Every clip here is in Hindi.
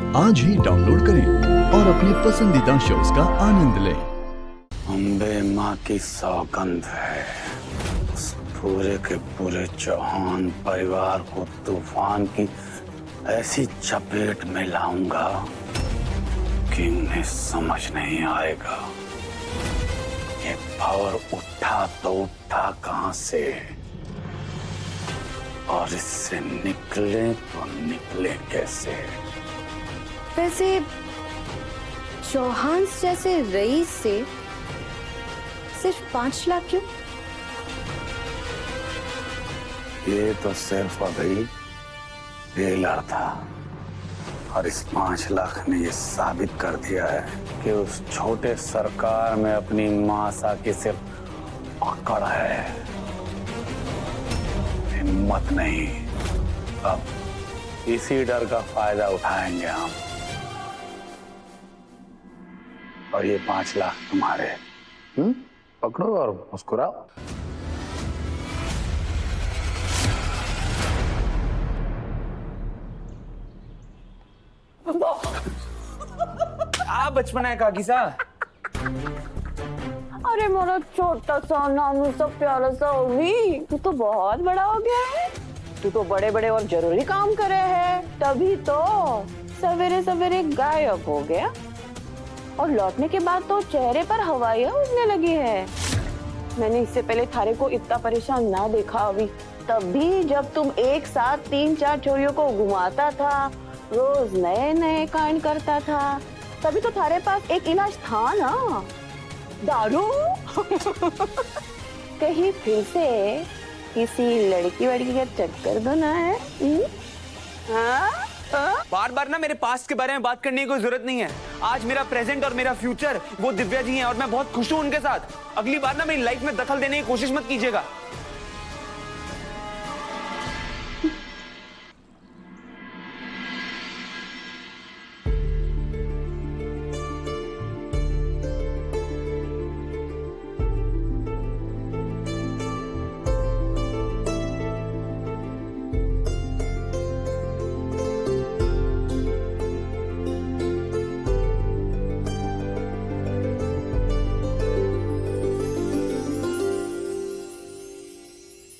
आज ही डाउनलोड करें और अपने पसंदीदा शोज का आनंद लें। अम्बे माँ की सौगंध है, उस पूरे के पूरे चौहान परिवार को तूफान की ऐसी चपेट में लाऊंगा कि उन्हें समझ नहीं आएगा ये पावर उठा तो उठा कहां से और इससे निकले तो निकले कैसे। वैसे चौहान जैसे रईस से सिर्फ 5 लाख क्यों? ये तो सिर्फ अभी टेलर था और इस 5 लाख ने ये साबित कर दिया है कि उस छोटे सरकार में अपनी मासा की सिर्फ अकड़ है, हिम्मत नहीं। अब इसी डर का फायदा उठाएंगे हम और ये 5 लाख तुम्हारे। पकड़ो और मुस्कुराओ। आप बचपना है काकी सा। अरे मेरा छोटा सा नानू सा प्यारा सा ओवी, तू तो बहुत बड़ा हो गया है। तू तो बड़े बड़े और जरूरी काम करे है, तभी तो सवेरे सवेरे गायब हो गया और लौटने के बाद तो चेहरे पर हवाइयां उड़ने लगी है। मैंने इससे पहले थारे को इतना परेशान ना देखा अभी। तब भी जब तुम एक साथ 3-4 छोरियों को घुमाता था, रोज नए नए कांड करता था, तभी तो थारे पास एक इलाज था ना, दारू। कहीं फिर से किसी लड़की वड़की का चक्कर तो ना है? हाँ? बार बार ना मेरे पास्ट के बारे में बात करने की कोई जरूरत नहीं है। आज मेरा प्रेजेंट और मेरा फ्यूचर वो दिव्या जी हैं और मैं बहुत खुश हूं उनके साथ। अगली बार ना मेरी लाइफ में दखल देने की कोशिश मत कीजिएगा।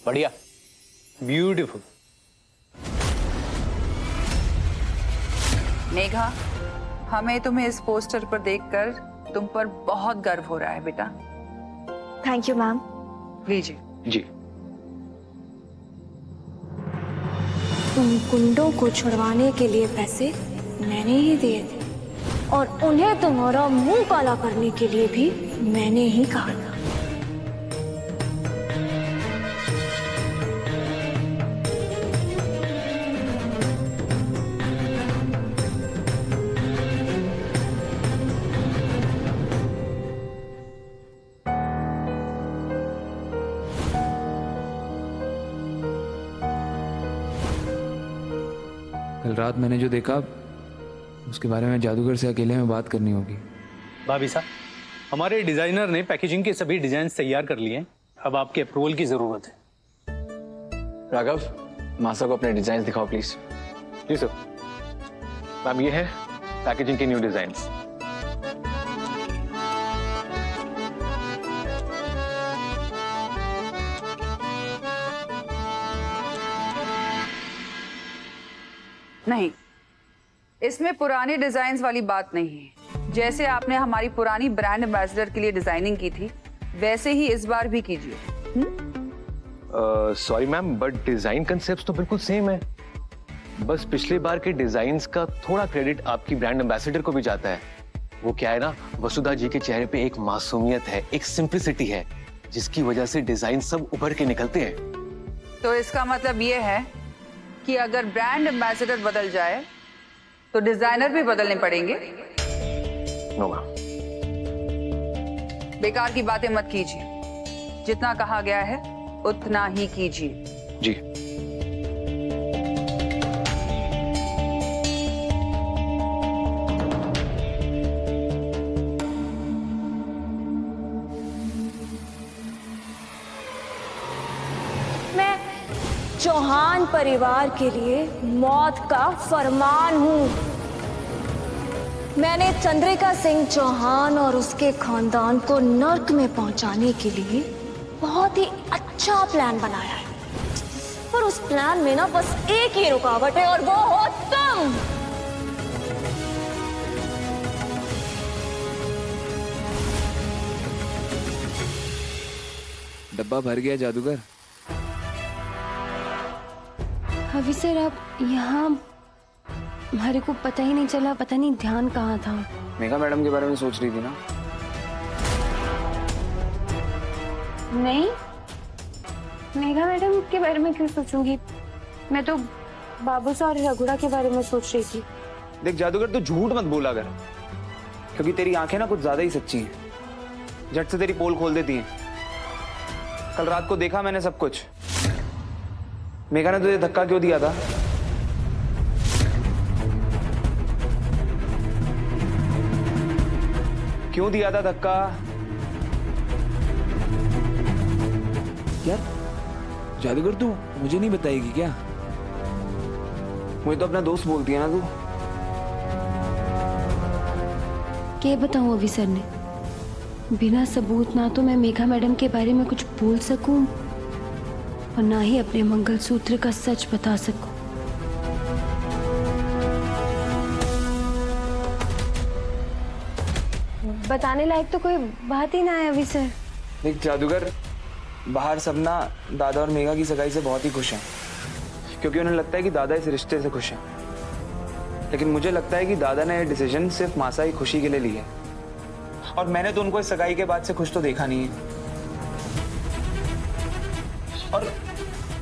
बढ़िया, ब्यूटीफुल। मेघा, हमें तुम्हें इस पोस्टर पर देखकर तुम पर बहुत गर्व हो रहा है बेटा। Thank you ma'am. लीजिए। जी। उन गुंडों को छुड़वाने के लिए पैसे मैंने ही दिए थे और उन्हें तुम्हारा मुंह काला करने के लिए भी मैंने ही कहा था। कल रात मैंने जो देखा उसके बारे में जादूगर से अकेले में बात करनी होगी। भाभी साहब, हमारे डिजाइनर ने पैकेजिंग के सभी डिजाइन तैयार कर लिए हैं। अब आपके अप्रूवल की जरूरत है। राघव, मासा को अपने डिजाइन दिखाओ प्लीज। Ji sir. मैम, ये है पैकेजिंग के न्यू डिजाइन। नहीं, इसमें पुराने डिजाइन वाली बात नहीं है। जैसे आपने हमारी पुरानी ब्रांड एम्बेसडर के लिए डिजाइनिंग की थी, वैसे ही इस बार भी कीजिए। Sorry ma'am, but design concept तो बिल्कुल सेम है। बस पिछले बार के डिजाइन्स का थोड़ा क्रेडिट आपकी ब्रांड एम्बेसडर को भी जाता है। वो क्या है ना, वसुधा जी के चेहरे पे एक मासूमियत है, एक सिंप्लिसिटी है, जिसकी वजह से डिजाइन सब उभर के निकलते हैं। तो इसका मतलब ये है कि अगर ब्रांड एम्बेसडर बदल जाए तो डिजाइनर भी बदलने पड़ेंगे। No ma'am. बेकार की बातें मत कीजिए, जितना कहा गया है उतना ही कीजिए। जी। चौहान परिवार के लिए मौत का फरमान हूं। मैंने चंद्रिका सिंह चौहान और उसके खानदान को नर्क में पहुंचाने के लिए बहुत ही अच्छा प्लान बनाया है। पर उस प्लान में ना बस एक ही रुकावट है और वो हो तुम। डब्बा भर गया जादूगर। अभी सर आप यहाँ, हमारे को पता ही नहीं चला, पता नहीं ध्यान कहाँ था। मेघा मैडम के बारे में सोच रही थी ना? नहीं, मेघा मैडम के बारे में क्यों सोचूंगी? मैं तो बाबू सा और रघुड़ा के बारे में सोच रही थी। देख जादूगर, तू झूठ मत बोला कर, क्योंकि तेरी आंखें ना कुछ ज्यादा ही सच्ची हैं। झट से तेरी पोल खोल देती हैं। कल रात को देखा मैंने सब कुछ। मेघा ने तुझे धक्का क्यों दिया था? क्यों दिया था धक्का? यार जादूगर तू मुझे नहीं बताएगी क्या? मुझे तो अपना दोस्त बोलती है ना तू। क्या बताऊं अभी सर ने? बिना सबूत ना तो मैं मेघा मैडम के बारे में कुछ बोल सकूं और ना ही अपने मंगलसूत्र का सच बता सकूं। बताने लायक तो कोई बात ही ना है अभी सर। देख जादूगर, बाहर सब ना दादा और मेघा की सगाई से बहुत ही खुश हैं, क्योंकि उन्हें लगता है कि दादा इस रिश्ते से खुश हैं। लेकिन मुझे लगता है कि दादा ने यह डिसीजन सिर्फ मासा की खुशी के लिए ली है, और मैंने तो उनको इस सगाई के बाद से खुश तो देखा नहीं है। और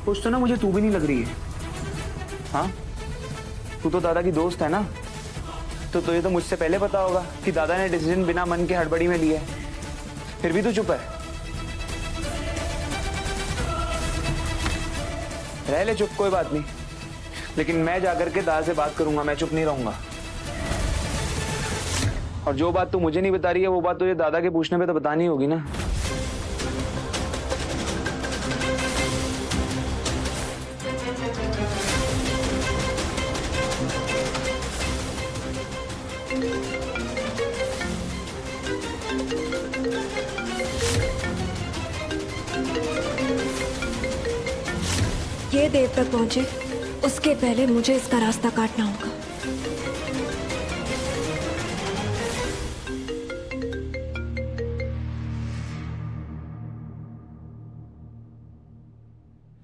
खुश तो ना मुझे तू भी नहीं लग रही है। हाँ, तू तो दादा की दोस्त है ना, तो तुझे तो मुझसे पहले पता होगा कि दादा ने डिसीजन बिना मन के हड़बड़ी में लिया है। फिर भी तू चुप है। रह ले चुप, कोई बात नहीं, लेकिन मैं जाकर के दादा से बात करूंगा। मैं चुप नहीं रहूंगा। और जो बात तू मुझे नहीं बता रही है, वो बात तुझे दादा के पूछने पे तो बतानी होगी ना। ये देव तक पहुंचे उसके पहले मुझे इसका रास्ता काटना होगा।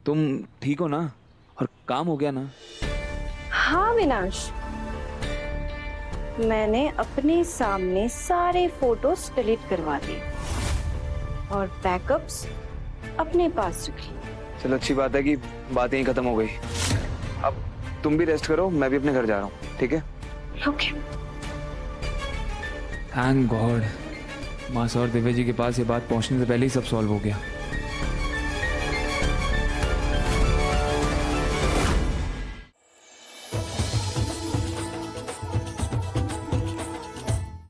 तुम ठीक हो ना? और काम हो गया ना? हाँ विनाश, मैंने अपने सामने सारे फोटोज डिलीट करवा दिए और बैकअप्स अपने पास रखी। चलो अच्छी बात है कि बात यहीं खत्म हो गई। अब तुम भी रेस्ट करो, मैं भी अपने घर जा रहा हूँ, ठीक है? ओके। थैंक गॉड, मासा और दिव्या जी के पास ये बात पहुंचने से पहले ही सब सॉल्व हो गया।